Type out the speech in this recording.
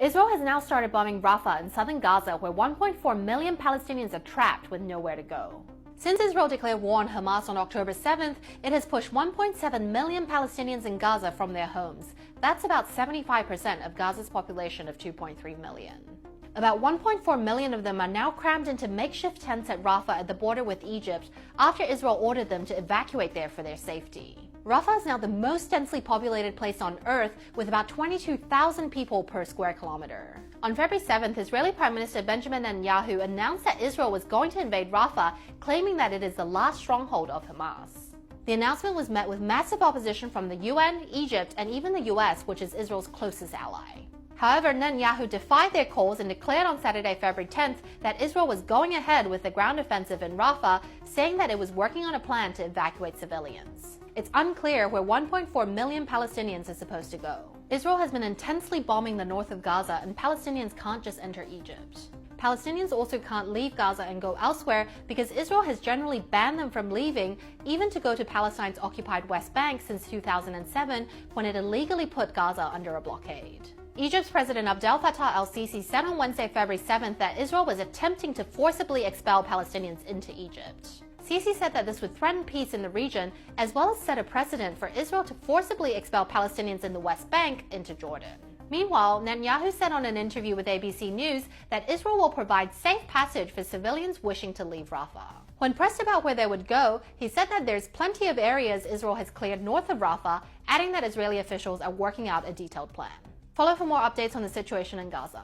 Israel has now started bombing Rafah in southern Gaza, where 1.4 million Palestinians are trapped with nowhere to go. Since Israel declared war on Hamas on October 7th, it has pushed 1.7 million Palestinians in Gaza from their homes. That's about 75% of Gaza's population of 2.3 million. About 1.4 million of them are now crammed into makeshift tents at Rafah at the border with Egypt after Israel ordered them to evacuate there for their safety. Rafah is now the most densely populated place on Earth, with about 22,000 people per square kilometer. On February 7th, Israeli Prime Minister Benjamin Netanyahu announced that Israel was going to invade Rafah, claiming that it is the last stronghold of Hamas. The announcement was met with massive opposition from the UN, Egypt, and even the US, which is Israel's closest ally. However, Netanyahu defied their calls and declared on Saturday, February 10th, that Israel was going ahead with the ground offensive in Rafah, saying that it was working on a plan to evacuate civilians. It's unclear where 1.4 million Palestinians is supposed to go. Israel has been intensely bombing the north of Gaza, and Palestinians can't just enter Egypt. Palestinians also can't leave Gaza and go elsewhere because Israel has generally banned them from leaving, even to go to Palestine's occupied West Bank since 2007, when it illegally put Gaza under a blockade. Egypt's President Abdel Fattah El-Sisi said on Wednesday, February 7th, that Israel was attempting to forcibly expel Palestinians into Egypt. Sisi said that this would threaten peace in the region, as well as set a precedent for Israel to forcibly expel Palestinians in the West Bank into Jordan. Meanwhile, Netanyahu said on an interview with ABC News that Israel will provide safe passage for civilians wishing to leave Rafah. When pressed about where they would go, he said that there's plenty of areas Israel has cleared north of Rafah, adding that Israeli officials are working out a detailed plan. Follow for more updates on the situation in Gaza.